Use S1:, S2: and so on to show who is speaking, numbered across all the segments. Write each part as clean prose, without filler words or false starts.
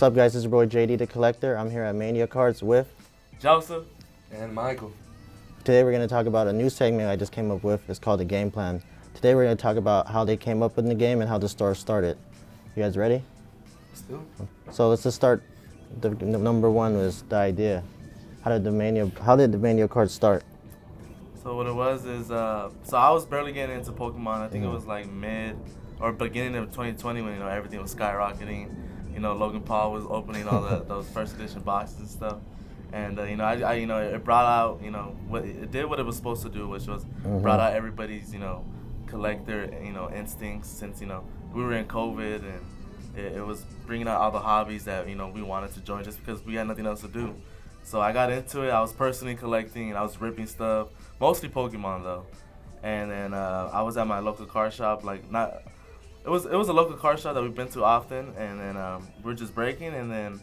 S1: up, guys? This is your boy JDTheCollector. I'm here at Mania Cards with
S2: Joseph
S3: and Michael.
S1: Today we're going to talk about a new segment I just came up with. It's called the Game Plan. Today we're going to talk about how they came up with the game and how the store started. You guys ready?
S3: Let's do it.
S1: So let's just start. The number one was the idea. How did the Mania Cards start?
S2: So what it was is, so I was barely getting into Pokemon. I think it was like mid or beginning of 2020 when everything was skyrocketing. Logan Paul was opening all those first edition boxes and stuff, and it brought out it did what it was supposed to do, which was brought out everybody's collector instincts, since we were in COVID, and it was bringing out all the hobbies that we wanted to join just because we had nothing else to do. So I got into it. I was personally collecting, and I was ripping stuff, mostly Pokemon though. And then I was at my local car shop, It was a local car shop that we've been to often, and then we were just breaking, and then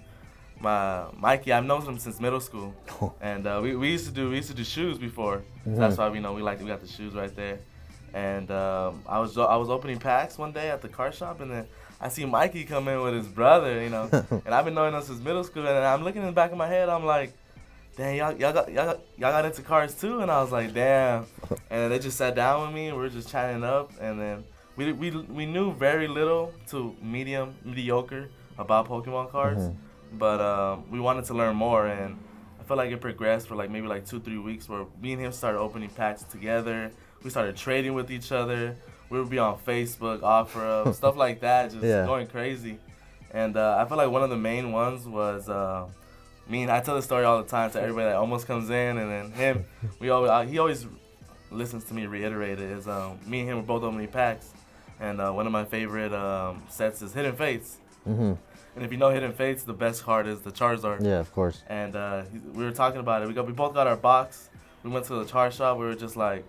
S2: Mikey, I've known him since middle school, and we used to do shoes before. So that's why we got the shoes right there. And I was opening packs one day at the car shop, and then I see Mikey come in with his brother, and I've been knowing him since middle school, and I'm looking in the back of my head, I'm like, dang, y'all got into cars too, and I was like, damn. And then they just sat down with me, and we were just chatting up, and then we knew very little to mediocre about Pokemon cards, but we wanted to learn more, and I felt like it progressed for maybe 2-3 weeks, where me and him started opening packs together. We started trading with each other. We would be on Facebook, OfferUp, stuff like that, just going crazy. And I feel like one of the main ones was I tell the story all the time to everybody that almost comes in, and then him. He always listens to me reiterate it. Is me and him were both opening packs, and one of my favorite sets is Hidden Fates. And if you know Hidden Fates, the best card is the Charizard.
S1: Yeah, of course.
S2: And we were talking about it. We both got our box. We went to the Char shop. We were just like,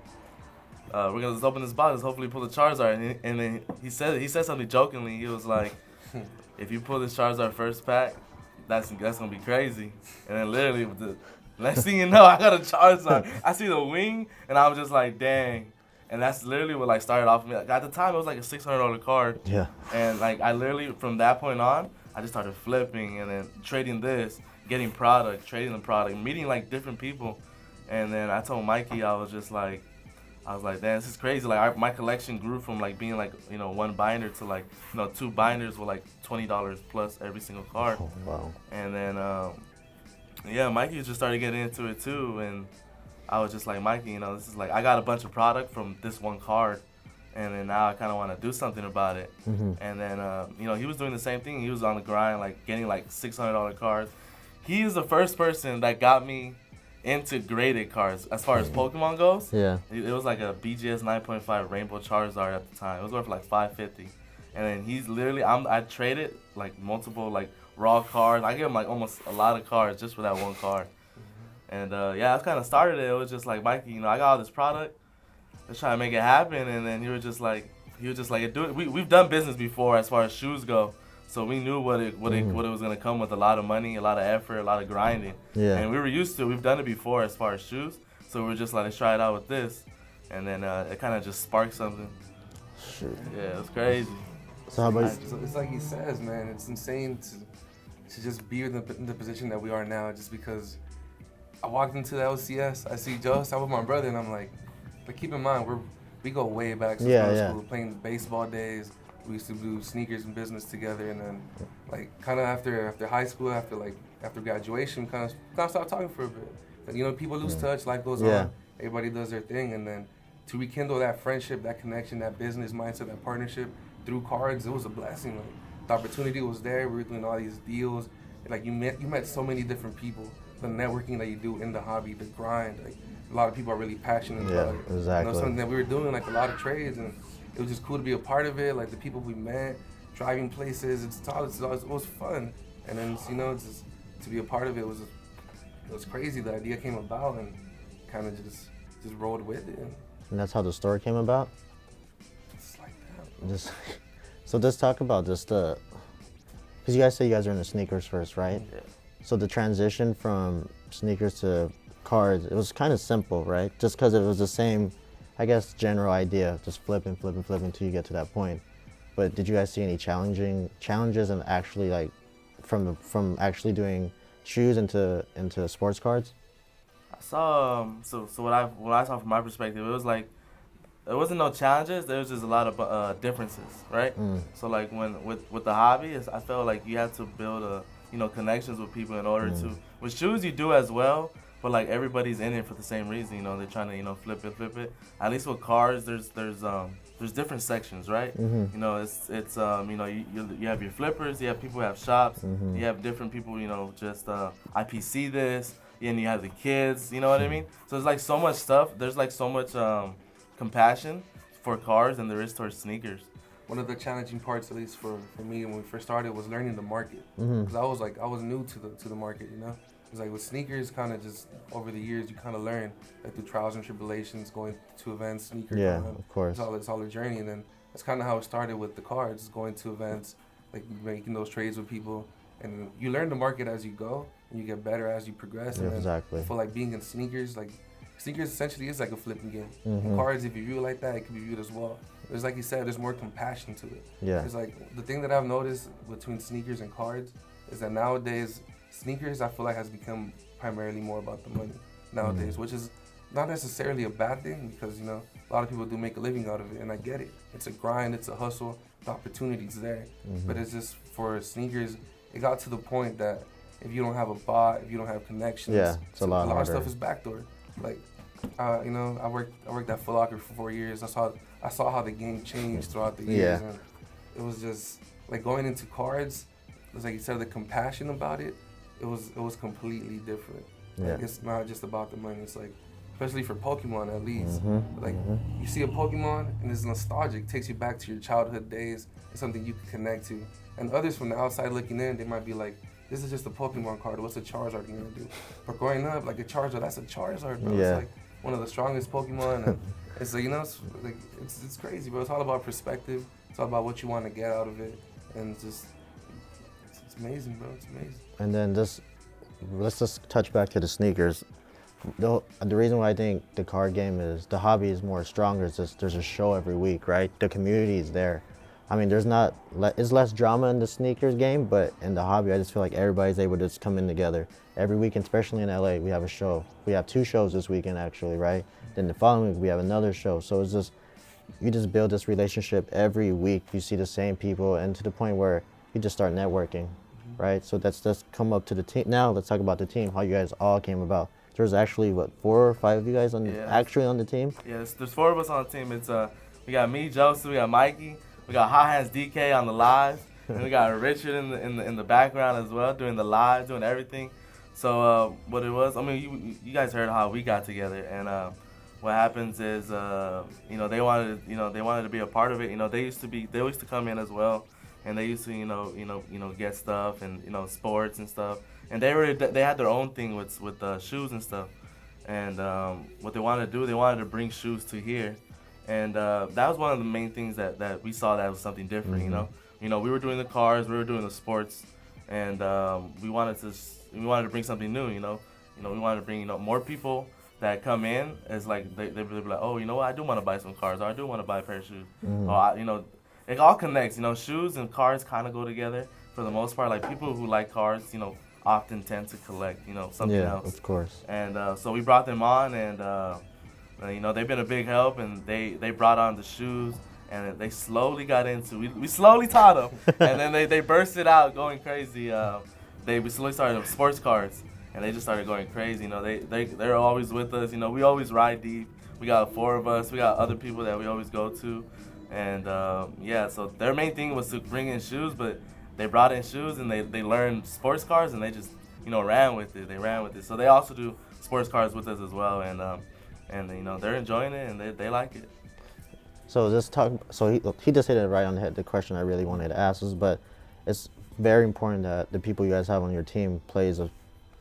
S2: we're gonna just open this box, hopefully pull the Charizard. And then he said something jokingly. He was like, if you pull this Charizard first pack, that's gonna be crazy. And then literally, the next thing you know, I got a Charizard. I see the wing, and I was just like, dang. And that's literally what started off. At the time, it was like a $600 card.
S1: Yeah.
S2: And I literally, from that point on, I just started flipping and then trading this, getting product, trading the product, meeting different people. And then I told Mikey, I was like, damn, this is crazy. My collection grew from being one binder to 2 binders with $20 plus every single card.
S1: Oh, wow.
S2: And then Mikey just started getting into it too, and I was just like, Mikey, this is I got a bunch of product from this one card, and then now I kind of want to do something about it. And then he was doing the same thing. He was on the grind, getting $600 cards. He is the first person that got me into graded cards as far as Pokemon goes.
S1: Yeah.
S2: It was a BGS 9.5 Rainbow Charizard at the time. It was worth $550. And then he's literally, I traded multiple raw cards. I gave him almost a lot of cards just for that one card. And that's kind of started it. It was just Mikey, I got all this product. Let's try to make it happen. And then he was just like, do it. We've done business before as far as shoes go. So we knew what it was gonna come with: a lot of money, a lot of effort, a lot of grinding.
S1: Yeah.
S2: And we were used to it. We've done it before as far as shoes. So we were just let's try it out with this. And then it kind of just sparked something.
S1: Shoot.
S2: Yeah, it was crazy.
S1: So how about
S3: It's like he says, man. It's insane to just be in the position that we are now. Just because I walked into the LCS, I see Joe, I with my brother, and I'm like, but keep in mind we go way back since middle school, playing baseball days. We used to do sneakers and business together, and then kind of after high school, after graduation, kind of stopped talking for a bit. But, people lose touch, life goes on, everybody does their thing, and then to rekindle that friendship, that connection, that business mindset, that partnership through cards, it was a blessing. The opportunity was there. We were doing all these deals. You met so many different people. The networking that you do in the hobby, the grind. A lot of people are really passionate about it.
S1: Exactly.
S3: Something that we were doing, a lot of trades, and it was just cool to be a part of it. The people we met, driving places, it was fun. And then just to be a part of it was crazy. The idea came about and kind of just rolled with it.
S1: And that's how the store came about?
S3: Just like that.
S1: So let's talk about because you guys say you guys are in the sneakers first, right?
S2: Yeah.
S1: So the transition from sneakers to cards, it was kind of simple, right? Just because it was the same, I guess, general idea, just flipping until you get to that point. But did you guys see any challenges in actually from actually doing shoes into sports cards?
S2: I saw so what I saw from my perspective, it was like there wasn't no challenges. There was just a lot of differences, right? So like when with the hobby, I felt like you had to build connections with people in order to. With shoes, you do as well, but like everybody's in it for the same reason. You know, they're trying to flip it. At least with cars, there's different sections, right? You know, it's you have your flippers, you have people who have shops, you have different people, just IPC this, and you have the kids, you know what I mean? So there's like so much stuff. There's like so much compassion for cars than there is towards sneakers.
S3: One of the challenging parts, at least for me when we first started, was learning the market. Because I was new to the market, you know? It's like with sneakers, kind of just over the years, you kind of learn like through trials and tribulations, going to events, sneakers.
S1: Yeah, of course.
S3: It's all a journey, and then that's kind of how it started with the cards, going to events, like making those trades with people, and you learn the market as you go, and you get better as you progress.
S1: Yeah,
S3: and then
S1: exactly.
S3: I feel like being in sneakers, like sneakers essentially is like a flipping game. And cards, if you view it like that, it can be viewed as well. There's like you said, there's more compassion to it.
S1: Yeah.
S3: It's like the thing that I've noticed between sneakers and cards is that nowadays sneakers, I feel like, has become primarily more about the money nowadays, which is not necessarily a bad thing because, a lot of people do make a living out of it, and I get it. It's a grind, it's a hustle, the opportunity's there. But it's just for sneakers, it got to the point that if you don't have a bot, if you don't have connections,
S1: it's a lot
S3: of
S1: harder.
S3: stuff is backdoor. Like, I worked at Foot Locker for 4 years. I saw how the game changed throughout the years. And it was just like going into cards. It was like you said, the compassion about it. It was completely different.
S1: Yeah.
S3: Like, it's not just about the money. It's like, especially for Pokemon at least. Like you see a Pokemon and it's nostalgic, takes you back to your childhood days. It's something you can connect to. And others from the outside looking in, they might be like, this is just a Pokemon card. What's a Charizard gonna do? But growing up, like a Charizard, that's a Charizard, bro.
S1: Yeah.
S3: It's like one of the strongest Pokemon. And it's like, it's crazy, bro. It's all about perspective. It's all about what you want to get out of it. And it's amazing, bro. It's amazing.
S1: And then let's just touch back to the sneakers. The reason why I think the card game the hobby is more stronger is just there's a show every week, right? The community is there. I mean, it's less drama in the sneakers game, but in the hobby, I just feel like everybody's able to just come in together every week, especially in LA. We have a show. We have 2 shows this weekend, actually, right? Then the following week, we have another show. So it's just, you just build this relationship every week. You see the same people, and to the point where you just start networking, right? So let's come up to the team. Now let's talk about the team, how you guys all came about. There's actually, 4 or 5 of you guys actually on the team?
S2: Yes, there's 4 of us on the team. It's we got me, Joseph, we got Mikey, we got Hot Hands DK on the live, and we got Richard in the background as well, doing the live, doing everything. So what it was, I mean, you guys heard how we got together, and what happens is, they wanted to be a part of it. They used to come in as well, and they used to get stuff and sports and stuff, and they had their own thing with shoes and stuff, and what they wanted to do, they wanted to bring shoes to here. And that was one of the main things that we saw that was something different, we were doing the cars, we were doing the sports, and we wanted to bring something new, we wanted to bring more people that come in as like they'd be like, oh, you know what, I do want to buy some cars, or I do want to buy a pair of shoes, or it all connects, shoes and cars kind of go together for the most part. Like people who like cars, often tend to collect, something else.
S1: Yeah, of course.
S2: And so we brought them on, and they've been a big help, and they brought on the shoes, and they slowly got into. We slowly taught them, and then they bursted out going crazy. We slowly started with sports cards, and they just started going crazy. They're always with us. We always ride deep. We got 4 of us. We got other people that we always go to, and so their main thing was to bring in shoes, but they brought in shoes, and they learned sports cars, and they just ran with it. They ran with it. So they also do sports cars with us as well, and they're enjoying it, and they like it.
S1: So he just hit it right on the head. The question I really wanted to ask was, but it's very important that the people you guys have on your team plays a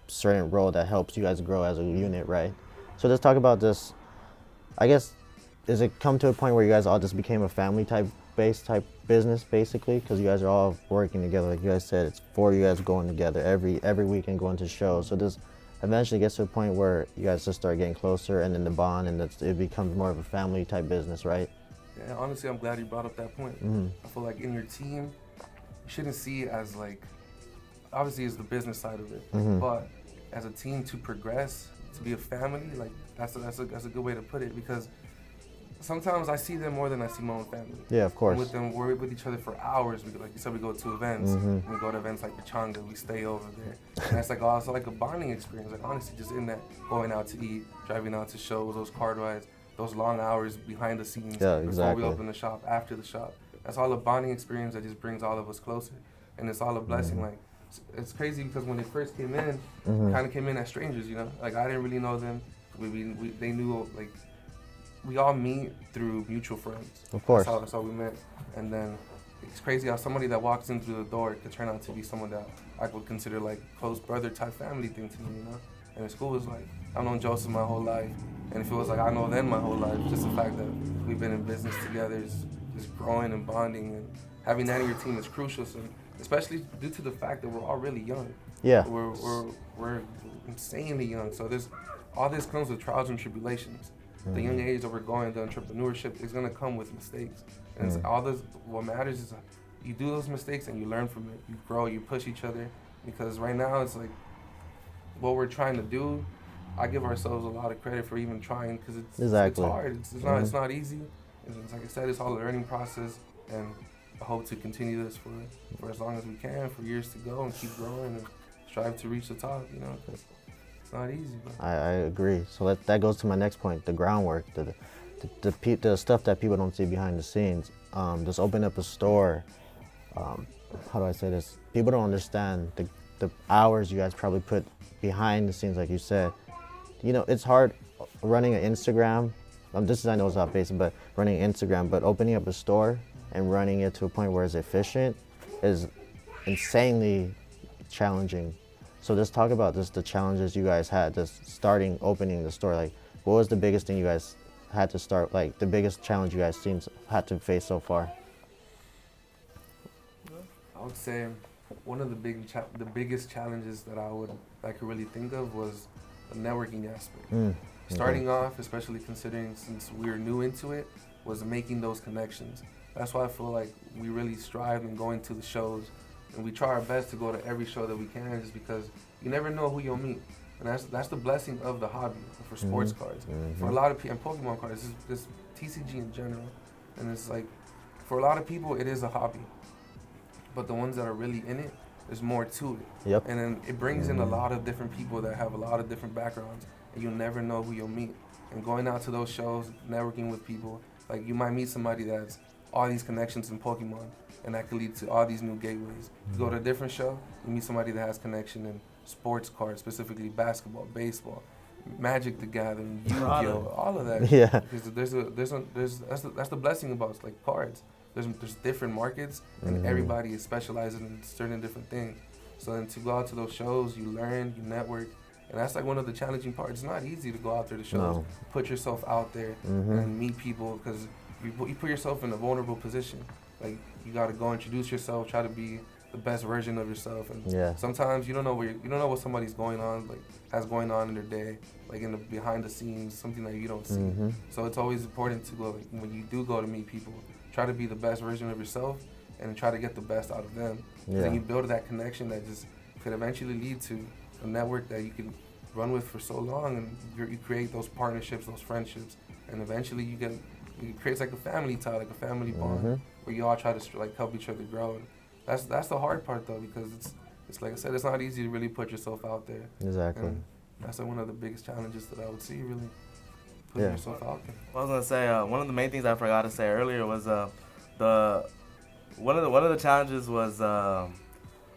S1: certain role that helps you guys grow as a unit, right? So let's talk about this. I guess, does it come to a point where you guys all just became a family type business basically, because you guys are all working together? Like you guys said, it's 4 of you guys going together every weekend, going to shows. So this eventually gets to a point where you guys just start getting closer, and then the bond, and it becomes more of a family type business, right?
S3: Yeah, honestly, I'm glad you brought up that point. I feel like in your team, you shouldn't see it as like obviously is the business side of it, but as a team to progress, to be a family, like that's a good way to put it, because sometimes I see them more than I see my own family.
S1: Yeah, of course.
S3: And with them, we're with each other for hours. We, like you said, we go to events. We go to events like Pachanga. We stay over there. And that's like also like a bonding experience. Like honestly, just in that, going out to eat, driving out to shows, those card rides, those long hours behind the scenes before we open the shop, after the shop. That's all a bonding experience that just brings all of us closer. And it's all a blessing. Like it's crazy because when they first came in, kind of came in as strangers, you know? Like I didn't really know them. They knew, like, we all meet through mutual friends.
S1: Of course.
S3: That's how we met. And then it's crazy how somebody that walks in through the door could turn out to be someone that I would consider like close brother type family thing to me, you know? And in school was like, I've known Joseph my whole life. And it feels like I know them my whole life. Just the fact that we've been in business together is just growing and bonding, and having that in your team is crucial. So, especially due to the fact that we're all really young.
S1: Yeah.
S3: We're insanely young. So all this comes with trials and tribulations. The young age that we're going, the entrepreneurship is gonna come with mistakes. And it's all this, what matters is you do those mistakes and you learn from it. You grow, you push each other. Because right now it's like, what we're trying to do, I give ourselves a lot of credit for even trying, because it's hard. It's not easy. And it's, like I said, it's all a learning process, and I hope to continue this for as long as we can, for years to go, and keep growing and strive to reach the top, you know, because it's not easy. But
S1: I agree. So that goes to my next point, the groundwork, the stuff that people don't see behind the scenes. Just open up a store. How do I say this? People don't understand the hours you guys probably put behind the scenes, like you said. You know, it's hard running an Instagram. This is, I know it's not basic, but running Instagram, but opening up a store and running it to a point where it's efficient is insanely challenging. So just talk about just the challenges you guys had just opening the store. Like, what was the biggest thing you guys had to start, like the biggest challenge you guys had to face so far?
S3: I would say one of the biggest challenges that I could really think of was the networking aspect. Starting off, especially considering since we were new into it, was making those connections. That's why I feel like we really strive in going to the shows, and we try our best to go to every show that we can, just because you never know who you'll meet. And that's the blessing of the hobby for sports cards. For a lot of people, and Pokemon cards, this TCG in general. And it's like, for a lot of people, it is a hobby. But the ones that are really in it, there's more to it.
S1: Yep.
S3: And then it brings in a lot of different people that have a lot of different backgrounds, and you'll never know who you'll meet. And going out to those shows, networking with people, like you might meet somebody that's all these connections in Pokemon, and that could lead to all these new gateways. You go to a different show, you meet somebody that has connection in sports cards, specifically basketball, baseball, Magic the Gathering, Yu-Gi-Oh, all of that.
S1: Yeah.
S3: Because that's the blessing about like cards. There's different markets, and everybody is specializing in certain different things. So then to go out to those shows, you learn, you network, and that's like one of the challenging parts. It's not easy to go out there to shows, put yourself out there and meet people, because you put yourself in a vulnerable position. Like, you got to go introduce yourself, try to be the best version of yourself, and sometimes you don't know what somebody's has going on in their day, like in the behind the scenes, something that you don't see. So it's always important to go, like, when you do go to meet people, try to be the best version of yourself and try to get the best out of them. Then you build that connection that just could eventually lead to a network that you can run with for so long, and you create those partnerships, those friendships, and eventually it creates like a family tie, like a family bond, where you all try to like help each other grow. And that's the hard part though, because it's like I said, it's not easy to really put yourself out there.
S1: Exactly.
S3: And that's like one of the biggest challenges that I would see, really putting yourself out there.
S2: I was gonna say one of the main things I forgot to say earlier was one of the challenges was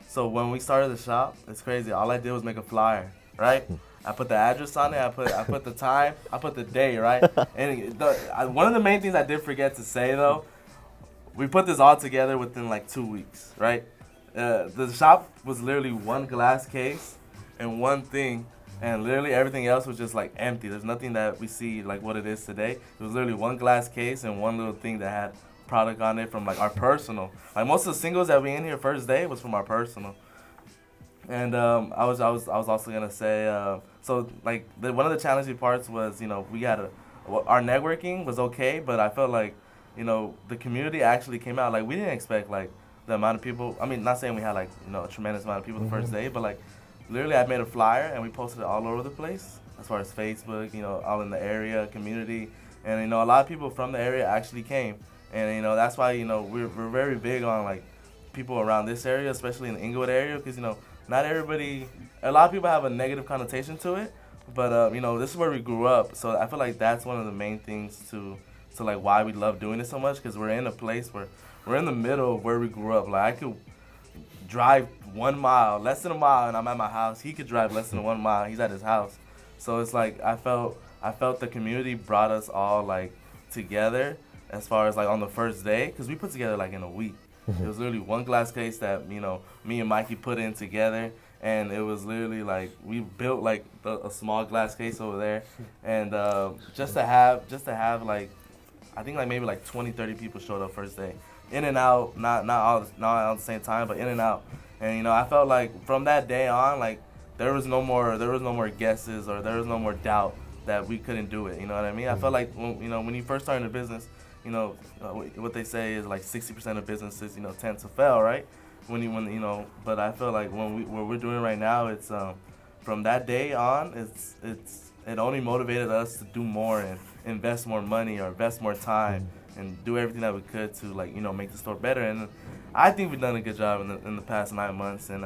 S2: so when we started the shop, it's crazy. All I did was make a flyer, right? I put the address on it. I put the time. I put the day, right? And one of the main things I did forget to say though, we put this all together within like 2 weeks, right? The shop was literally one glass case and one thing, and literally everything else was just like empty. There's nothing that we see like what it is today. It was literally one glass case and one little thing that had product on it from like our personal. Like most of the singles that we in here first day was from our personal. And I was also gonna say so like one of the challenging parts was, you know, we had our networking was okay, but I felt like, you know, the community actually came out. Like we didn't expect like the amount of people. I mean, not saying we had like a tremendous amount of people the first day, but like literally I made a flyer and we posted it all over the place as far as Facebook, all in the area, community, and a lot of people from the area actually came, and that's why we're very big on like people around this area, especially in the Inglewood area, because not everybody. A lot of people have a negative connotation to it, but this is where we grew up, so I feel like that's one of the main things to like why we love doing it so much, because we're in a place where we're in the middle of where we grew up. Like I could drive 1 mile, less than a mile, and I'm at my house. He could drive less than 1 mile. He's at his house. So it's like I felt the community brought us all like together as far as like on the first day, because we put together like in a week. It was literally one glass case that me and Mikey put in together, and it was literally like we built like a small glass case over there, and just to have like I think like maybe like 20-30 people showed up first day, in and out, not all at the same time, but in and out. And I felt like from that day on, like there was no more guesses, or there was no more doubt that we couldn't do it. You know what I mean? I felt like when you first start in a business, what they say is like 60% of businesses tend to fail, right? But I feel like what we're doing right now, it's from that day on, it only motivated us to do more and invest more money or invest more time and do everything that we could to like make the store better. And I think we've done a good job in the past 9 months, and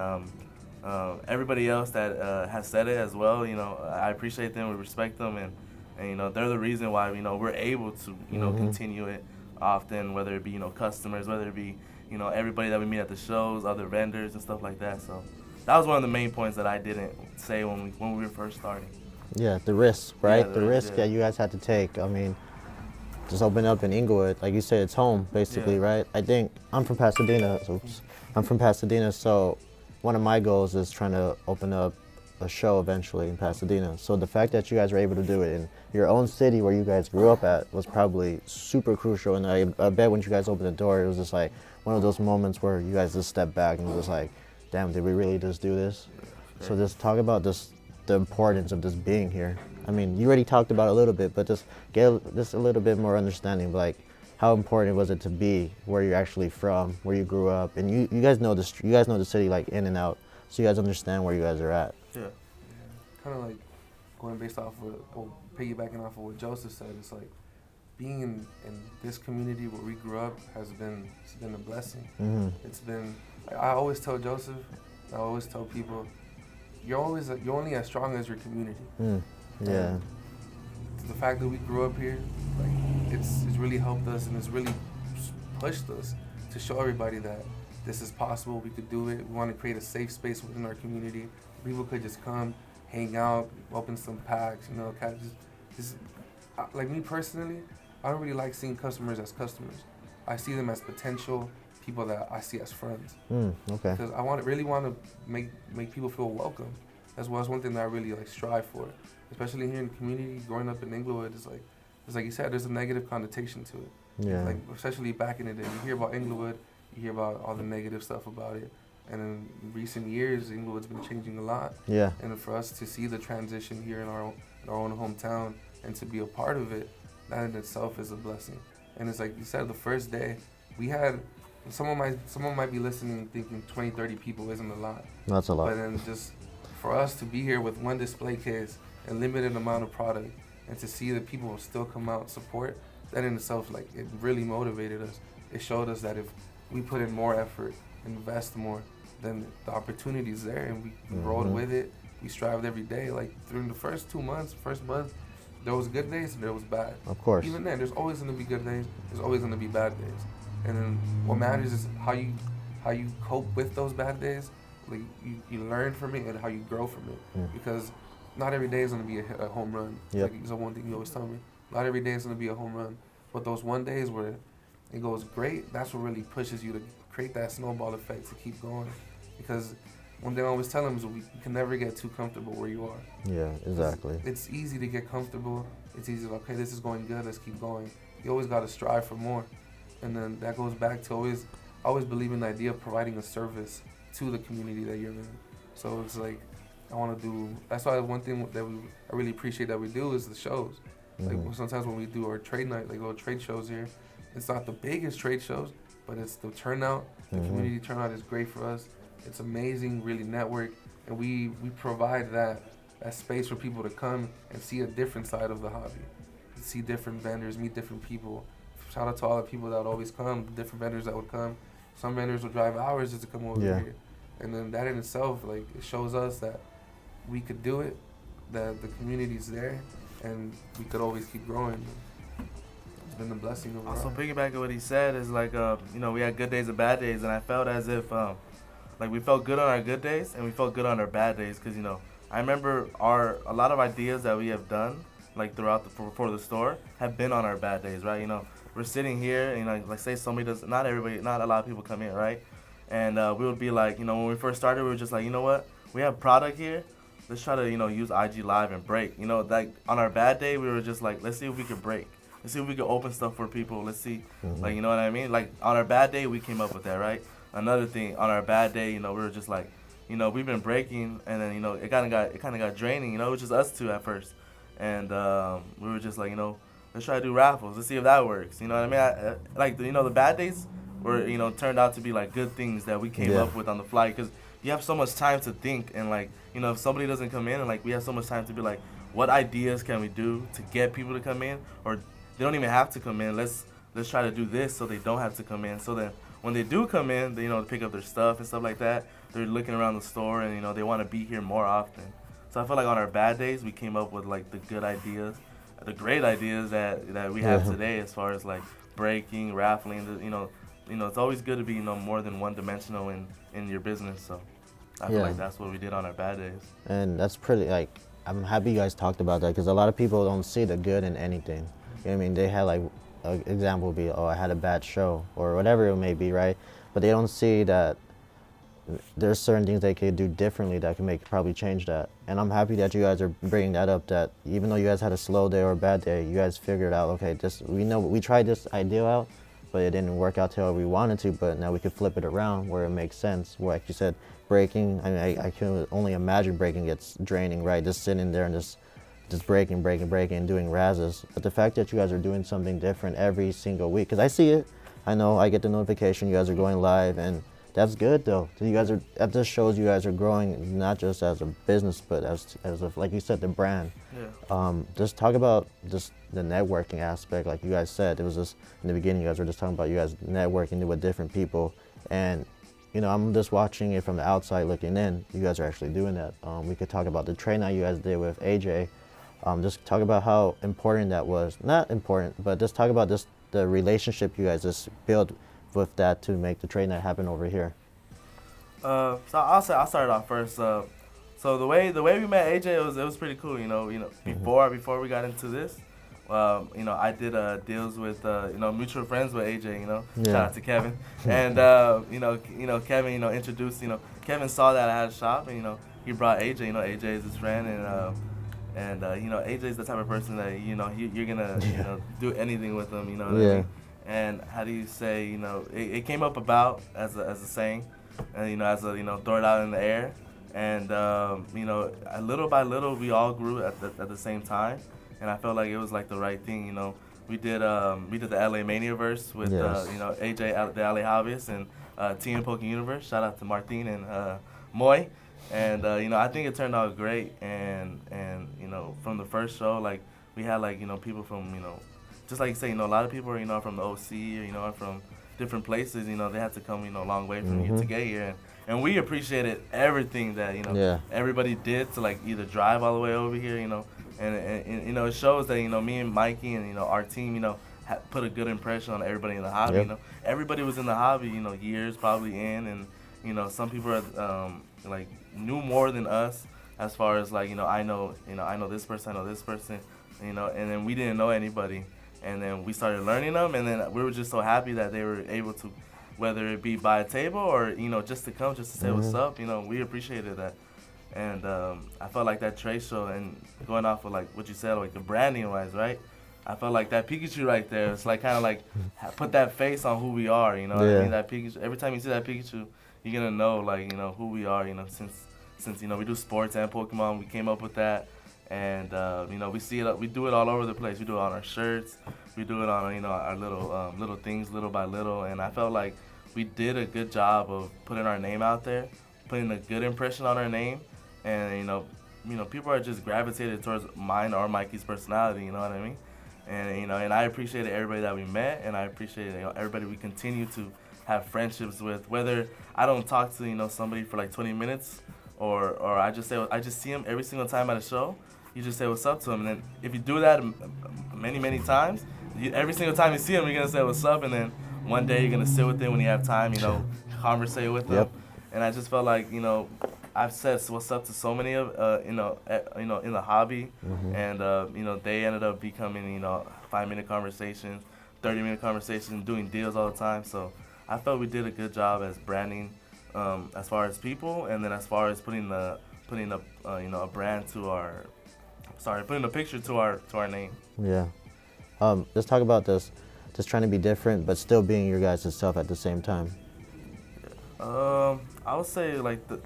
S2: everybody else that has said it as well, I appreciate them, we respect them, and they're the reason why we're able to continue it often, whether it be customers, whether it be everybody that we meet at the shows, other vendors and stuff like that. So that was one of the main points that I didn't say when we were first starting.
S1: Yeah, the risk, right?
S2: Yeah,
S1: the risk that you guys had to take. I mean, just open up in Inglewood, like you said, it's home basically, right? I think I'm from Pasadena. So one of my goals is trying to open up a show eventually in Pasadena. So the fact that you guys were able to do it in your own city where you guys grew up at was probably super crucial. And I bet when you guys opened the door, it was just like one of those moments where you guys just stepped back and was just like, damn, did we really just do this? So just talk about the importance of just being here. I mean, you already talked about it a little bit, but just get just a little bit more understanding of like how important was it to be where you're actually from, where you grew up, and you guys know the city like in and out, so you guys understand where you guys are at.
S2: Yeah.
S3: Kind of like going based off of, or piggybacking off of what Joseph said. It's like being in this community where we grew up it's been a blessing. It's been, I always tell Joseph, I always tell people, you're only as strong as your community.
S1: Yeah.
S3: And the fact that we grew up here, like it's really helped us, and it's really pushed us to show everybody that this is possible. We could do it. We want to create a safe space within our community. People could just come, hang out, open some packs, kind of just like me personally, I don't really like seeing customers as customers. I see them as potential people that I see as friends.
S1: Okay.
S3: Because I really want to make people feel welcome. That's one thing that I really like strive for, especially here in the community. Growing up in Inglewood, it's like you said, there's a negative connotation to it.
S1: Yeah.
S3: Like especially back in the day, you hear about Inglewood, you hear about all the negative stuff about it, and in recent years, Inglewood's been changing a lot. Yeah. And for us to see the transition here in our own hometown and to be a part of it, that in itself is a blessing. And it's like you said, the first day, we had. Someone might be listening and thinking 20, 30 people isn't a lot.
S1: That's a lot.
S3: But then just for us to be here with one display case and limited amount of product, and to see that people will still come out and support, that in itself, like, it really motivated us. It showed us that if we put in more effort, invest more, then the opportunity is there, and we rolled with it. We strived every day. Like through the first month, there was good days and there was bad.
S1: Of course.
S3: Even then, there's always going to be good days. There's always going to be bad days. And then what matters is how you cope with those bad days. Like you learn from it and how you grow from it. Because not every day is going to be a home run.
S1: Yep.
S3: Like, it's the one thing you always tell me. Not every day is going to be a home run. But those one days where it goes great, that's what really pushes you to create that snowball effect to keep going. Because one thing I always tell them is you can never get too comfortable where you are.
S1: Yeah, exactly.
S3: It's easy to get comfortable. It's easy to, okay, this is going good, let's keep going. You always got to strive for more. And then that goes back to always believe in the idea of providing a service to the community that you're in. So it's like, I want to do, that's why one thing that I really appreciate that we do is the shows. Like sometimes when we do our trade night, like little trade shows here, it's not the biggest trade shows, but it's the turnout. The community turnout is great for us. It's amazing, really network, and we provide that space for people to come and see a different side of the hobby, see different vendors, meet different people. Shout out to all the people that would always come, the different vendors that would come. Some vendors would drive hours just to come over here, and then that in itself, like, it shows us that we could do it, that the community's there, and we could always keep growing. It's been a blessing overall.
S2: Also, piggyback on what he said is like, you know, we had good days and bad days, and I felt as if, like, we felt good on our good days and we felt good on our bad days, because, you know, I remember a lot of ideas that we have done, like, throughout for the store, have been on our bad days, right? You know, we're sitting here, and, you know, like, say somebody does, not a lot of people come in, right? And we would be like, you know, when we first started, we were just like, you know what, we have product here. Let's try to, you know, use IG Live and break. You know, like, on our bad day, we were just like, let's see if we could break. Let's see if we could open stuff for people. Let's see, like, you know what I mean? Like, on our bad day, we came up with that, right? Another thing, on our bad day, you know, we were just like, you know, we've been breaking, and then, you know, it kind of got draining. You know, it was just us two at first, and we were just like, you know, let's try to do raffles. Let's see if that works. You know what I mean? Like, you know, the bad days were, you know, turned out to be like good things that we came up with on the fly, because you have so much time to think, and, like, you know, if somebody doesn't come in, and, like, we have so much time to be like, what ideas can we do to get people to come in, or they don't even have to come in. Let's try to do this so they don't have to come in. So then when they do come in, they, you know, pick up their stuff and stuff like that. They're looking around the store, and, you know, they want to be here more often. So I feel like on our bad days, we came up with, like, the good ideas, the great ideas that we have today, as far as, like, breaking, raffling. You know, it's always good to be, you know, more than one-dimensional in your business. So I feel like that's what we did on our bad days.
S1: And that's pretty, like, I'm happy you guys talked about that, because a lot of people don't see the good in anything. You know what I mean? They had, like, an example would be, oh, I had a bad show, or whatever it may be, right? But they don't see that there's certain things they could do differently that can probably change that. And I'm happy that you guys are bringing that up, that even though you guys had a slow day or a bad day, you guys figured out, okay, we tried this idea out, but it didn't work out how we wanted to, but now we could flip it around where it makes sense. Where, like you said, breaking, I mean, I can only imagine breaking gets draining, right? Just sitting there and just breaking, and doing razzes. But the fact that you guys are doing something different every single week, because I see it, I know, I get the notification you guys are going live, and that's good though. You guys are, that just shows you guys are growing, not just as a business, but as a, like you said, the brand. Just talk about just the networking aspect. Like you guys said, it was just in the beginning, you guys were just talking about you guys networking with different people, and, you know, I'm just watching it from the outside looking in. You guys are actually doing that. We could talk about the trade night you guys did with AJ. Just talk about how important that was. Not important, but just talk about just the relationship you guys just built with that to make the trade night happen over here.
S2: So I'll start off first. So the way we met AJ, it was pretty cool. You know, before we got into this, you know, I did deals with you know, mutual friends with AJ. You know, shout out to Kevin, and you know Kevin, you know, introduced, you know, Kevin saw that I had a shop, and, you know, he brought AJ. You know, AJ is his friend, and you know, AJ's the type of person that, you know, you're gonna you know, do anything with him. You know what I mean? And how do you say, you know, it came up about as a saying, and, you know, as a, you know, throw it out in the air, and you know, little by little we all grew at the same time, and I felt like it was like the right thing. You know, we did the LA Maniaverse with you know, AJ, the LA Hobbyist, and Team Poking Universe. Shout out to Martin and Moy. And you know, I think it turned out great, and you know, from the first show, like, we had, like, you know, people from, you know, just like you say, you know, a lot of people are, you know, from the OC, or, you know, from different places. You know, they had to come, you know, a long way from here to get here, and we appreciated everything that, you know, everybody did to, like, either drive all the way over here, you know, and you know, it shows that, you know, me and Mikey and, you know, our team, you know, put a good impression on everybody in the hobby. You know, everybody was in the hobby, you know, years probably in, and, you know, some people are like, knew more than us, as far as, like, you know, I know this person, I know this person, you know, and then we didn't know anybody, and then we started learning them, and then we were just so happy that they were able to, whether it be buy a table or, you know, just to come, just to say what's up, you know, we appreciated that. And I felt like that trade show, and going off of, like, what you said, like, the branding wise, right? I felt like that Pikachu right there, it's like, kind of like, put that face on who we are, you know what I mean? That Pikachu, every time you see that Pikachu, you're gonna know, like, you know, who we are, you know, since, you know, we do sports and Pokemon, we came up with that. And you know, we see it. We do it all over the place. We do it on our shirts. We do it on, you know, our little things, little by little. And I felt like we did a good job of putting our name out there, putting a good impression on our name, and you know, people are just gravitated towards mine or Mikey's personality. You know what I mean? And you know, and I appreciated everybody that we met, and I appreciated, you know, everybody we continue to have friendships with. Whether I don't talk to, you know, somebody for like 20 minutes, or I just see him every single time at a show. You just say what's up to him, and then if you do that many times, every single time you see him, you're gonna say what's up, and then one day you're gonna sit with him when you have time, you know, conversate with him.
S1: Yep.
S2: And I just felt like, you know, I've said what's up to so many of you know, in the hobby, and you know, they ended up becoming, you know, 5-minute conversations, 30-minute conversations, doing deals all the time. So I felt we did a good job as branding, as far as people, and then as far as putting a you know, a brand to our, putting a picture to our name.
S1: Yeah. Let's talk about this. Just trying to be different, but still being your guys' self at the same time.
S2: I would say like the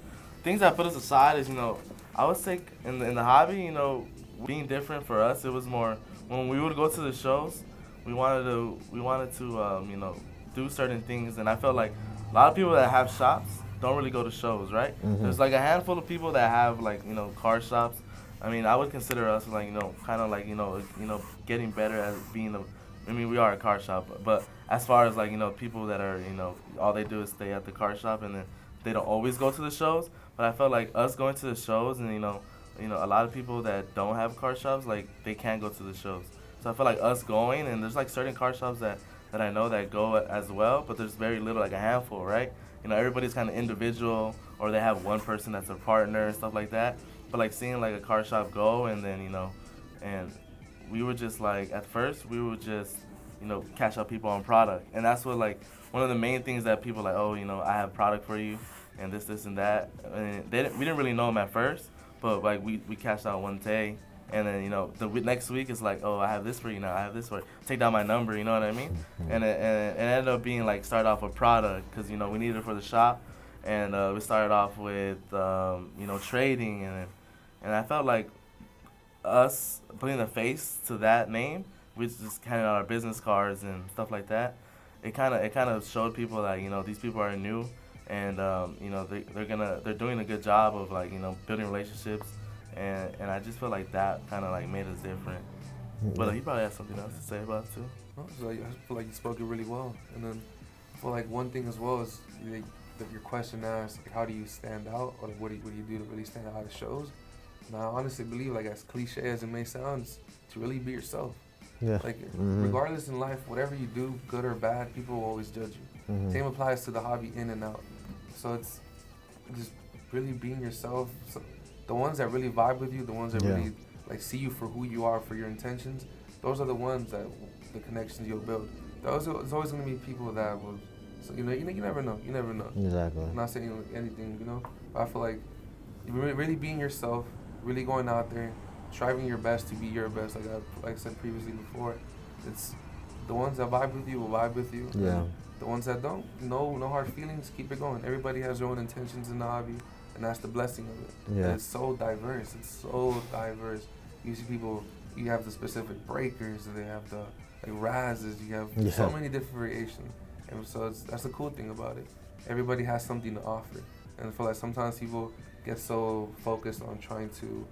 S2: things that put us aside is, you know, I would say in the hobby, you know, being different for us, it was more when we would go to the shows, we wanted to you know, do certain things, and I felt like a lot of people that have shops don't really go to shows, right? There's like a handful of people that have, like, you know, car shops. I mean, I would consider us, like, you know, kind of like, you know, getting better at being I mean, we are a car shop, but as far as, like, you know, people that are, you know, all they do is stay at the car shop, and then they don't always go to the shows. But I felt like us going to the shows, and you know, a lot of people that don't have car shops, like, they can't go to the shows. So I feel like us going, and there's like certain car shops that I know that go as well, but there's very little, like a handful, right? You know, everybody's kind of individual, or they have one person that's a partner and stuff like that. But like seeing like a car shop go, and then, you know, and we were just like, at first we would just, you know, catch up people on product. And that's what, like, one of the main things that people like, oh, you know, I have product for you, and this and that. And we didn't really know them at first, but like we cashed out one day, and then, you know, the next week it's like, oh, I have this for you now, I have this for you. Take down my number, you know what I mean? And it ended up being like, start off with product, because, you know, we needed it for the shop, and we started off with, you know, trading, and I felt like us putting a face to that name, we just handed out our business cards and stuff like that. It kind of showed people that, you know, these people are new, and you know, they're doing a good job of, like, you know, building relationships, and I just feel like that kind of like made us different. But you probably have something else to say about it too.
S3: No, so I feel like you spoke it really well, and then I feel like one thing as well is that your question asked, like, how do you stand out, or what do you do to really stand out at shows? And I honestly believe, like, as cliche as it may sound, to really be yourself.
S1: Yeah.
S3: Like, regardless in life, whatever you do, good or bad, people will always judge you. Same applies to the hobby in and out. So it's just really being yourself. So the ones that really vibe with you, the ones that really, like, see you for who you are, for your intentions, those are the ones that, the connections you'll build. There's always going to be people that will, so, you never know. You never know.
S1: Exactly.
S3: I'm not saying anything, you know. But I feel like really being yourself, really going out there, striving your best to be your best. Like I said previously before, it's the ones that vibe with you will vibe with you.
S1: Yeah.
S3: The ones that don't, no hard feelings. Keep it going. Everybody has their own intentions in the hobby, and that's the blessing of it.
S1: Yeah.
S3: And it's so diverse. You see people. You have the specific breakers. They have the like razzes. You have so many different variations. And so that's the cool thing about it. Everybody has something to offer. And I feel like sometimes people get so focused on trying to,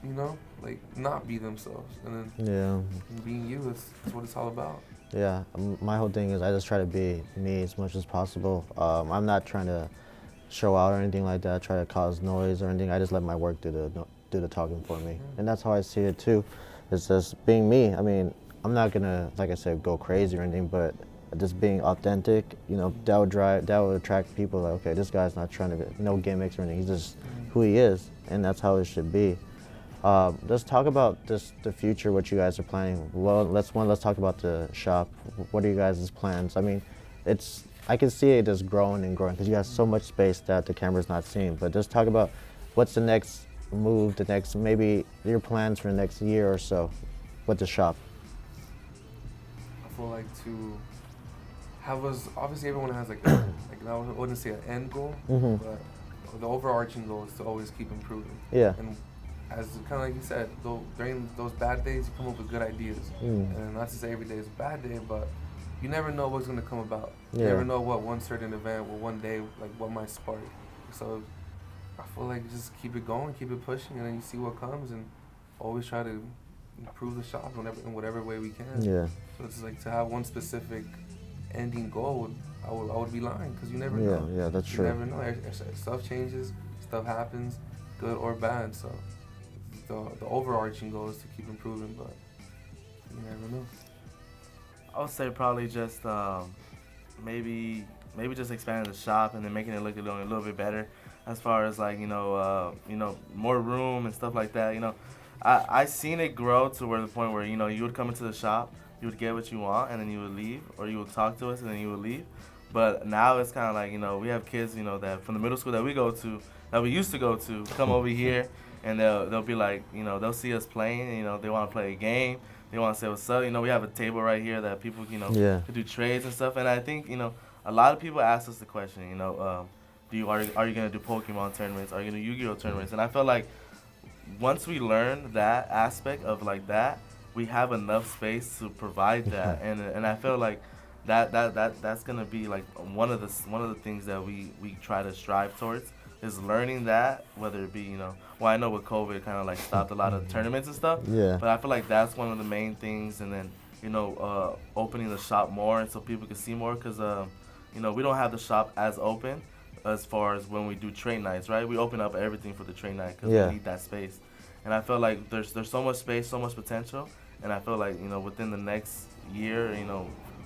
S3: you know, like, not be themselves. And then being you is what it's all about.
S1: Yeah, my whole thing is I just try to be me as much as possible. I'm not trying to show out or anything like that, try to cause noise or anything. I just let my work do the talking for me. And that's how I see it too. It's just being me. I mean, I'm not gonna, like I said, go crazy or anything, but just being authentic, you know, that would attract people. Like, okay, this guy's not trying to, no gimmicks or anything. He's just who he is, and that's how it should be. Let's talk about the future, what you guys are planning. Well, let's talk about the shop. What are you guys' plans? I mean, I can see it just growing and growing because you have so much space that the camera's not seeing. But just talk about what's the next move, maybe your plans for the next year or so with the shop.
S3: I feel like to have us, obviously everyone has like I wouldn't say an end goal, but the overarching goal is to always keep improving.
S1: Yeah.
S3: And as kind of like you said, though, during those bad days, you come up with good ideas. And not to say every day is a bad day, but you never know what's gonna come about. You never know what one certain event or one day, like what might spark. So I feel like just keep it going, keep it pushing, and then you see what comes, and always try to improve the shop in whatever way we can.
S1: Yeah.
S3: So it's like to have one specific ending goal, I would be lying, because you never know.
S1: Yeah, that's true.
S3: You never know. Stuff changes, stuff happens, good or bad. So the overarching goal is to keep improving, but you never know.
S2: I would say probably just maybe just expanding the shop and then making it look a little bit better, as far as like more room and stuff like that. I seen it grow to where the point where you would come into the shop, you would get what you want, and then you would leave, or you would talk to us and then you would leave. But now it's kind of like we have kids that from the middle school that we used to go to come over here, and they'll be like they'll see us playing, they want to play a game. They want to say what's up. We have a table right here that people, can do trades and stuff. And I think, a lot of people ask us the question, are you going to do Pokemon tournaments? Are you going to do Yu-Gi-Oh tournaments? And I feel like once we learn that aspect of like that, we have enough space to provide that. And I feel like that's going to be like one of the things that we try to strive towards, is learning that, whether it be, I know with COVID kind of like stopped a lot of tournaments and stuff.
S1: Yeah.
S2: But I feel like that's one of the main things, and then, opening the shop more and so people can see more, because, we don't have the shop as open as far as when we do trade nights, right? We open up everything for the trade night because we need that space. And I feel like there's so much space, so much potential, and I feel like, within the next year,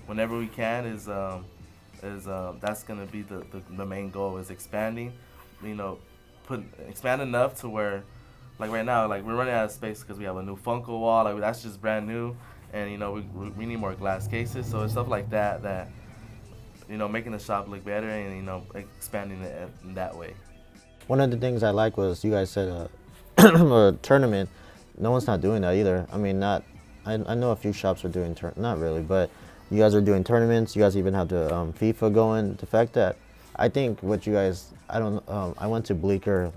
S2: whenever we can, is that's gonna be the main goal, is expanding. Expand enough to where, like right now, like we're running out of space because we have a new Funko wall, like that's just brand new, and we need more glass cases. So it's stuff like that making the shop look better, and expanding it in that way.
S1: One of the things I like was you guys said a tournament. No one's not doing that either. I mean, I know a few shops are doing not really, but you guys are doing tournaments. You guys even have the FIFA going. The fact that I think what you guys, I went to Bleecker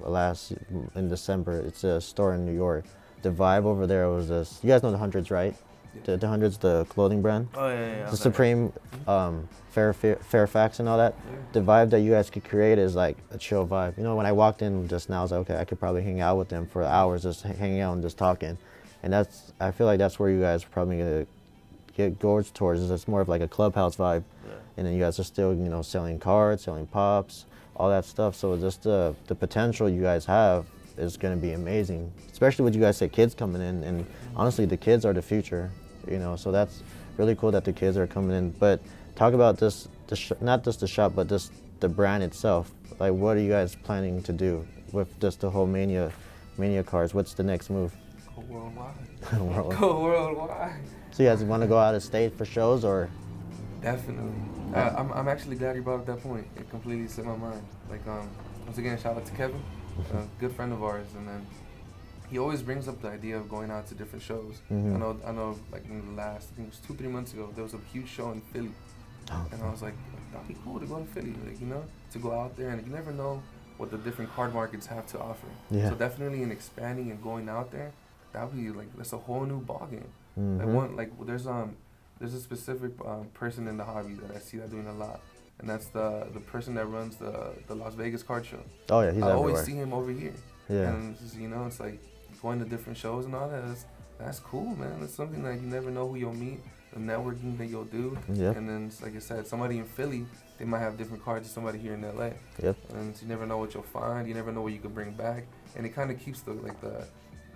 S1: in December. It's a store in New York. The vibe over there was this. You guys know the Hundreds, right?
S3: Yeah.
S1: The Hundreds, the clothing brand.
S2: Oh yeah.
S1: The Supreme, Fairfax, and all that.
S3: Yeah.
S1: The vibe that you guys could create is like a chill vibe. When I walked in just now, I was like, okay, I could probably hang out with them for hours, just hanging out and just talking. And I feel like that's where you guys are probably gonna get gorged towards. It's more of like a clubhouse vibe.
S2: Yeah.
S1: And then you guys are still, selling cards, selling pops, all that stuff. So just the potential you guys have is going to be amazing, especially with you guys say kids coming in. And honestly, the kids are the future, so that's really cool that the kids are coming in. But talk about not just the shop, but just the brand itself. Like, what are you guys planning to do with just the whole Mania Cards? What's the next move?
S3: Go worldwide.
S1: Worldwide.
S3: Go worldwide.
S1: So you guys want to go out of state for shows, or?
S3: Definitely. I'm actually glad you brought up that point. It completely set my mind. Like, once again, shout out to Kevin, a good friend of ours, and then he always brings up the idea of going out to different shows.
S1: Mm-hmm.
S3: I know, like in the last, I think it was 2-3 months ago, there was a huge show in Philly, and I was like, that'd be cool to go to Philly, like, to go out there, and you never know what the different card markets have to offer.
S1: Yeah.
S3: So definitely in expanding and going out there, that'd be like, that's a whole new ballgame.
S1: Mm-hmm.
S3: There's a specific person in the hobby that I see that doing a lot, and that's the person that runs the Las Vegas card show.
S1: Oh yeah, he's
S3: I
S1: everywhere.
S3: always see him over here.
S1: Yeah.
S3: And it's just, it's like going to different shows and all that. That's cool, man. It's something that you never know who you'll meet, the networking that you'll do.
S1: Yep.
S3: And then, like I said, somebody in Philly, they might have different cards than somebody here in LA.
S1: Yep.
S3: And you never know what you'll find. You never know what you can bring back. And it kind of keeps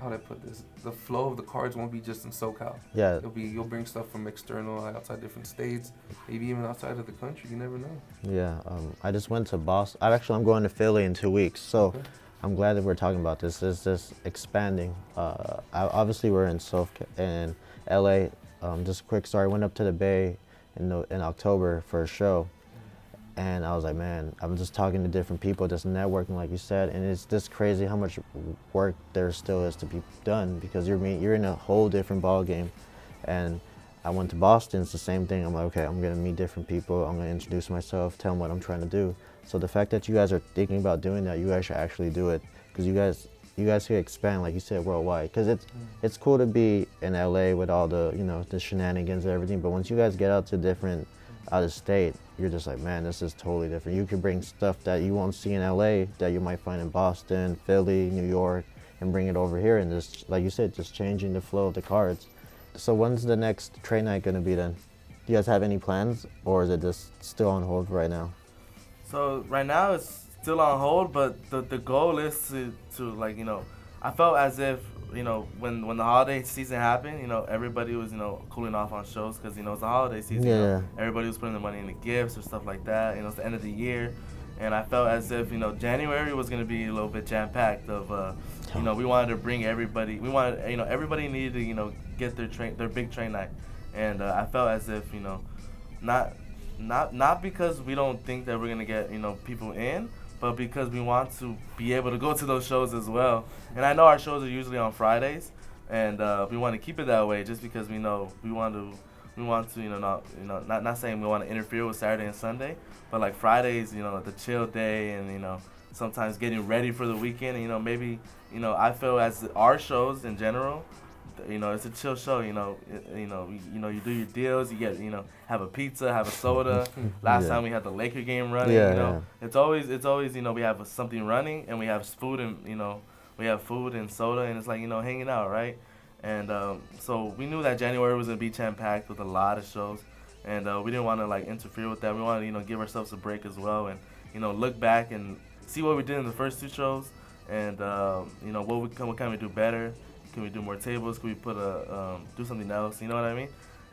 S3: how do I put this? The flow of the cards won't be just in SoCal.
S1: Yeah.
S3: You'll bring stuff from external, outside different states, maybe even outside of the country. You never know.
S1: Yeah. I just went to Boston. I'm going to Philly in 2 weeks, so
S3: Okay.
S1: I'm glad that we're talking about this. It's just expanding. Obviously, we're in LA. Just a quick story. I went up to the Bay in October for a show. And I was like, man, I'm just talking to different people, just networking, like you said, and it's just crazy how much work there still is to be done, because you're in a whole different ball game. And I went to Boston, it's the same thing. I'm like, okay, I'm gonna meet different people, I'm gonna introduce myself, tell them what I'm trying to do. So the fact that you guys are thinking about doing that, you guys should actually do it, because you guys, you guys could expand, like you said, worldwide. Because it's cool to be in LA with all the, you know, the shenanigans and everything. But once you guys get out to different, out of state, you're just like, man, this is totally different. You could bring stuff that you won't see in LA that you might find in Boston, Philly, New York, and bring it over here. And just, like you said, just changing the flow of the cards. So when's the next trade night going to be then? Do you guys have any plans, or is it just still on hold right now?
S2: So right now it's still on hold, but the goal is to like, you know, I felt as if, you know, when the holiday season happened, you know, everybody was, you know, cooling off on shows because, you know, it's the holiday season.
S1: Yeah.
S2: You know, everybody was putting their money into gifts or stuff like that. You know, it's the end of the year. And I felt as if, you know, January was going to be a little bit jam-packed of, you know, we wanted to bring everybody. We wanted, you know, everybody needed to, you know, get their big train night. And I felt as if, you know, not because we don't think that we're going to get, you know, people in, but because we want to be able to go to those shows as well. And I know our shows are usually on Fridays, and we want to keep it that way just because we know we want to, you know, not saying we want to interfere with Saturday and Sunday, but like Fridays, you know, the chill day, and, you know, sometimes getting ready for the weekend. And, you know, maybe, you know, I feel as our shows in general, you know, it's a chill show. You know, you do your deals. You get, you know, have a pizza, have a soda. Last time we had the Laker game running.
S1: Yeah,
S2: you know, it's always, you know, we have something running, and we have food, and, you know, we have food and soda, and it's like, you know, hanging out, right? And so we knew that January was gonna be jam-packed with a lot of shows, and we didn't want to like interfere with that. We wanted to, you know, give ourselves a break as well, and, you know, look back and see what we did in the first two shows, and you know, what can we do better? Can we do more tables? Can we put do something else? You know what I mean?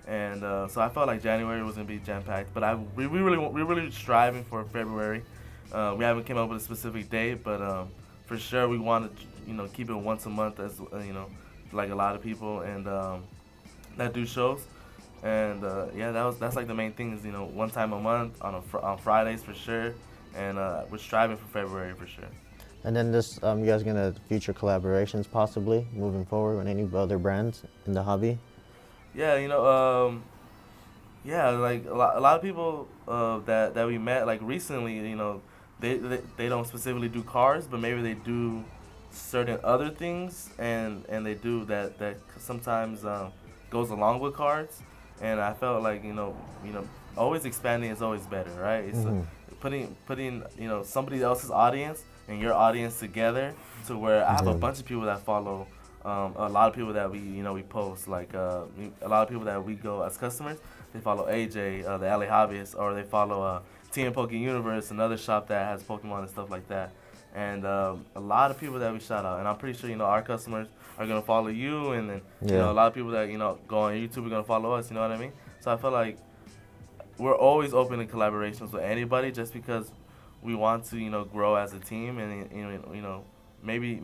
S2: And so I felt like January was gonna be jam-packed, but we're really striving for February. We haven't came up with a specific date, but for sure we want to, you know, keep it once a month, as you know, like a lot of people, and that do shows. And yeah, that's like the main thing is, you know, one time a month on Fridays for sure, and we're striving for February for sure.
S1: And then this, you guys gonna future collaborations possibly moving forward with any other brands in the hobby?
S2: Yeah, you know, yeah, like a lot of people that we met like recently, you know, they don't specifically do cars, but maybe they do certain other things, and they do that sometimes goes along with cards. And I felt like, you know, always expanding is always better, right? It's putting you know, somebody else's audience and your audience together to where I have a bunch of people that follow, a lot of people that we post, like a lot of people that we go as customers, they follow AJ, the LA Hobbyist, or they follow Team Poke Universe, another shop that has Pokemon and stuff like that. And a lot of people that we shout out, and I'm pretty sure, you know, our customers are gonna follow you, and then you know, a lot of people that, you know, go on YouTube are gonna follow us. You know what I mean? So I feel like we're always open to collaborations with anybody, just because we want to, you know, grow as a team, and you know, maybe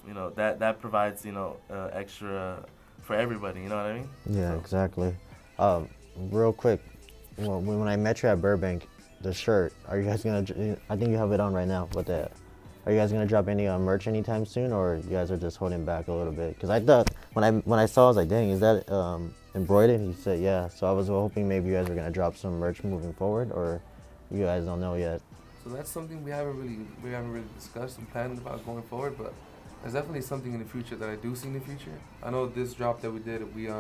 S2: you know, that provides, you know, extra for everybody. You know what I mean?
S1: Yeah,
S2: so.
S1: Exactly. Real quick, when I met you at Burbank, the shirt, are you guys gonna? I think you have it on right now. But are you guys gonna drop any merch anytime soon, or you guys are just holding back a little bit? Because I thought when I saw, I was like, dang, is that embroidered? He said, yeah. So I was hoping maybe you guys were gonna drop some merch moving forward, or you guys don't know yet.
S3: So that's something we haven't really discussed and planned about going forward, but there's definitely something in the future that I do see in the future. I know this drop that we did, we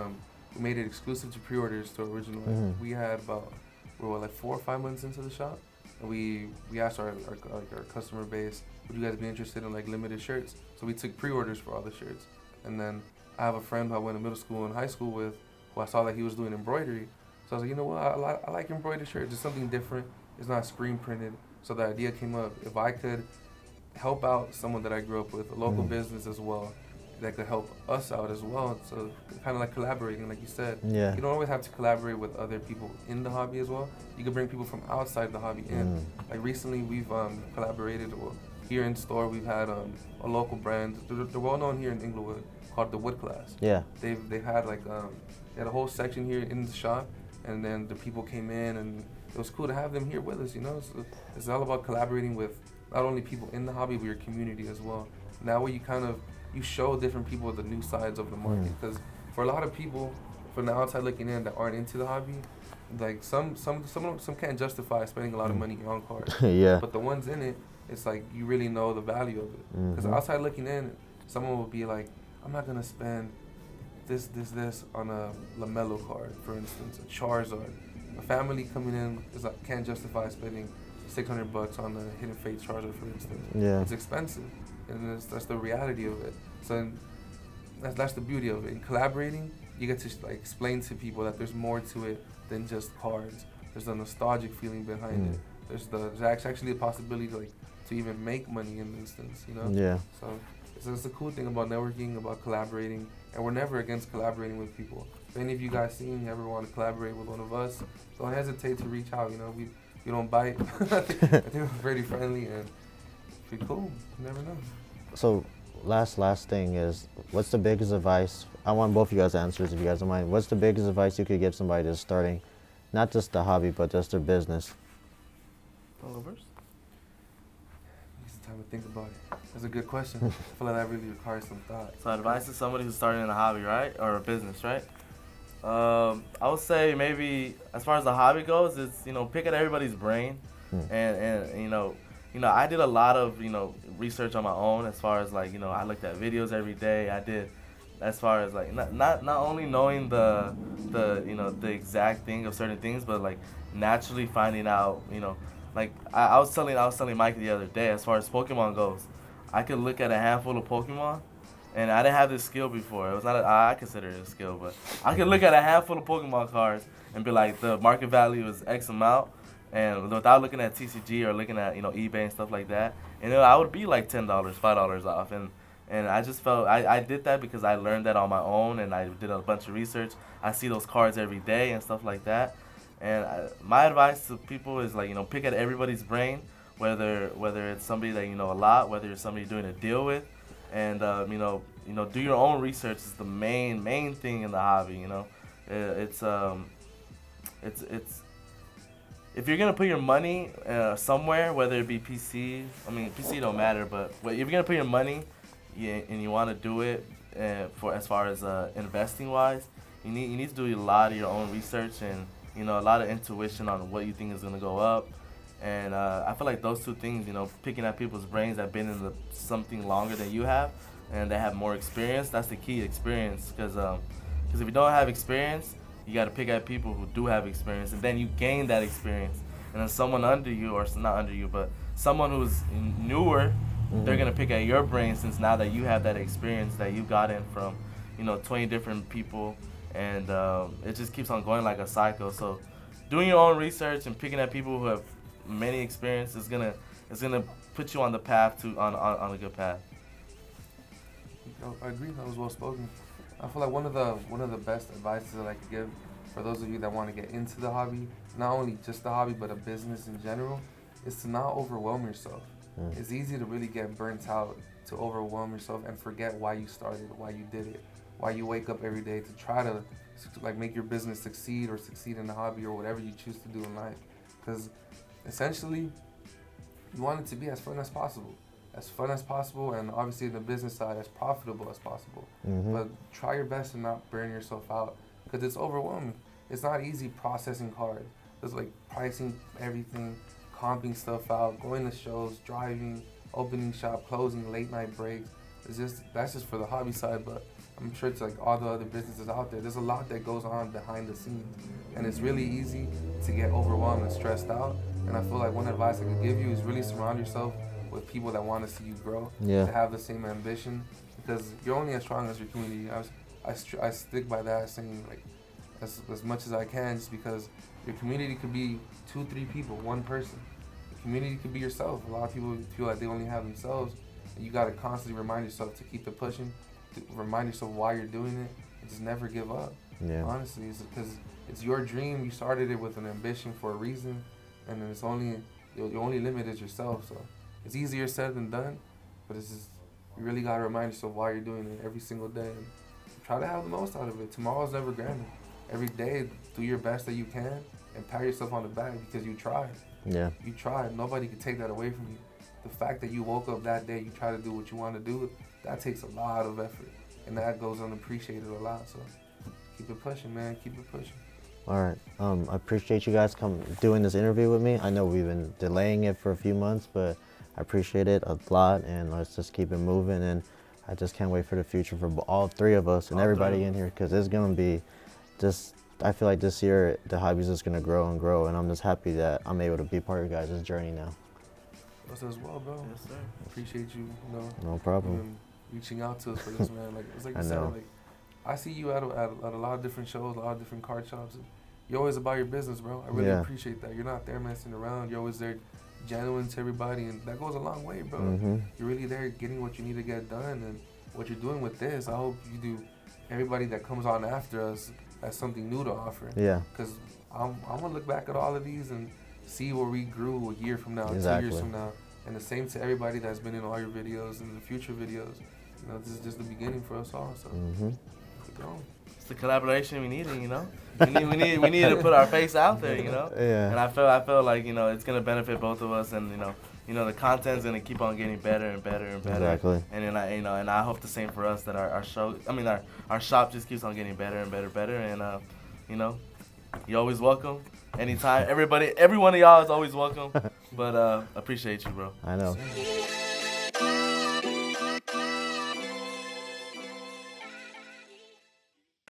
S3: made it exclusive to pre-orders to original. We had we were like 4 or 5 months into the shop, and we asked our customer base, would you guys be interested in like limited shirts? So we took pre-orders for all the shirts. And then I have a friend who I went to middle school and high school with, who I saw that he was doing embroidery. So I was like, you know what, I like embroidered shirts. It's something different. It's not screen printed. So the idea came up, if I could help out someone that I grew up with, a local business as well, that could help us out as well. So kind of like collaborating, like you said.
S1: Yeah.
S3: You don't always have to collaborate with other people in the hobby as well. You can bring people from outside the hobby in. Like recently, we've collaborated. Here in store, we've had a local brand. They're well known here in Inglewood, called the Wood Class. Yeah. They've had like they had a whole section here in the shop, and then the people came in, and it was cool to have them here with us. You know, so it's all about collaborating with not only people in the hobby, but your community as well. That way, you show different people the new sides of the market. Because for a lot of people, from the outside looking in, that aren't into the hobby, like some can't justify spending a lot of money on cards. Yeah. But the ones in it, it's like you really know the value of it. Because outside looking in, someone will be like, I'm not gonna spend this on a LaMelo card, for instance, a Charizard. A family coming in is like, can't justify spending $600 on a Hidden Fate Charizard, for instance.
S1: Yeah.
S3: It's expensive, and that's the reality of it. So that's the beauty of it. In collaborating, you get to like explain to people that there's more to it than just cards. There's a nostalgic feeling behind it. There's actually a possibility to even make money in the instance, you know?
S1: Yeah.
S3: So it's the cool thing about networking, about collaborating, and we're never against collaborating with people. If any of you guys ever want to collaborate with one of us, don't hesitate to reach out. You know, we don't bite. I think we're pretty friendly and pretty cool. You never know.
S1: So last thing is, what's the biggest advice? I want both of you guys' answers if you guys don't mind. What's the biggest advice you could give somebody that's starting, not just the hobby, but just their business?
S2: Go first.
S3: Need some time to think about it. That's a good question. I feel like that really requires some thought.
S2: So advice to somebody who's starting in a hobby, right? Or a business, right? I would say maybe as far as the hobby goes, it's, pick at everybody's brain. And I did a lot of, research on my own as far as I looked at videos every day. I did as far as not only knowing the exact thing of certain things, but naturally finding out, I was telling Mike the other day, as far as Pokemon goes, I could look at a handful of Pokemon, and I didn't have this skill before. It was not I consider it a skill, but I could look at a handful of Pokemon cards and be like, the market value is X amount, and without looking at TCG or looking at eBay and stuff like that, and I would be like $10, $5 off, and I just felt I did that because I learned that on my own, and I did a bunch of research. I see those cards every day and stuff like that. And my advice to people is pick at everybody's brain, whether it's somebody that you know a lot, whether it's somebody you're doing a deal with, and do your own research is the main thing in the hobby. It's if you're gonna put your money somewhere, whether it be PC, PC don't matter, but if you're gonna put your money and you want to do it for as far as investing wise, you need to do a lot of your own research and a lot of intuition on what you think is gonna go up. And I feel like those two things, picking at people's brains that have been in something longer than you have, and they have more experience. That's the key, experience. Because if you don't have experience, you got to pick at people who do have experience, and then you gain that experience. And then someone under you, or not under you, but someone who's newer, they're gonna pick at your brain, since now that you have that experience that you got in from 20 different people, and it just keeps on going like a cycle. So doing your own research and picking at people who have many experience is gonna put you on the path on a good path.
S3: I agree. That was well spoken. I feel like one of the best advices that I could give for those of you that want to get into the hobby, not only just the hobby but a business in general, is to not overwhelm yourself. It's easy to really get burnt out, to overwhelm yourself and forget why you started, why you did it, why you wake up every day to try to make your business succeed or succeed in the hobby or whatever you choose to do in life. Because essentially, you want it to be as fun as possible. And obviously the business side as profitable as possible. But try your best to not burn yourself out, because it's overwhelming. It's not easy processing cards. It's pricing everything, comping stuff out, going to shows, driving, opening shop, closing, late night breaks. That's just for the hobby side, but I'm sure it's all the other businesses out there. There's a lot that goes on behind the scenes, and it's really easy to get overwhelmed and stressed out. And I feel like one advice I could give you is really surround yourself with people that want to see you grow, to have the same ambition, because you're only as strong as your community. I stick by that, saying as much as I can, just because your community could be 2-3 people, one person. The community could be yourself. A lot of people feel like they only have themselves, and you got to constantly remind yourself to keep it pushing, to remind yourself why you're doing it, and just never give up. Honestly, it's because it's your dream. You started it with an ambition for a reason, and then your only limit is yourself. So it's easier said than done, but it's just, you really got to remind yourself why you're doing it every single day, and try to have the most out of it. Tomorrow's never granted. Every day, do your best that you can and pat yourself on the back, because you tried. You tried. Nobody can take that away from you. The fact that you woke up that day, you try to do what you want to do, that takes a lot of effort, and that goes unappreciated a lot. So keep it pushing, man. Keep it pushing.
S1: All right. I appreciate you guys doing this interview with me. I know we've been delaying it for a few months, but I appreciate it a lot, and let's just keep it moving. And I just can't wait for the future for all three of us and everybody in here, because it's gonna be just. I feel like this year the hobby's just gonna grow and grow, and I'm just happy that I'm able to be part of your guys' journey now.
S3: Us as well, bro.
S2: Yes, sir.
S3: Appreciate you.
S1: No problem.
S3: Even reaching out to us for this, man. Like it's like you said, like I see you at a lot of different shows, a lot of different card shops. And you're always about your business, bro. I really appreciate that. You're not there messing around. You're always there, genuine to everybody, and that goes a long way, bro. You're really there, getting what you need to get done, and what you're doing with this. I hope you do. Everybody that comes on after us has something new to offer. Yeah. Because I'm gonna look back at all of these and see where we grew a year from now, 2 years from now. And the same to everybody that's been in all your videos and the future videos. You know, this is just the beginning for us all. So keep going.
S2: It's the collaboration we needed, you know. We need to put our face out there, you know. Yeah. And I feel like, you know, it's gonna benefit both of us, and you know the content's gonna keep on getting better and better and better. Exactly. And then I hope the same for us, that our shop just keeps on getting better and better. And you know, you're always welcome. Anytime, every one of y'all is always welcome. But appreciate you, bro.
S1: I know.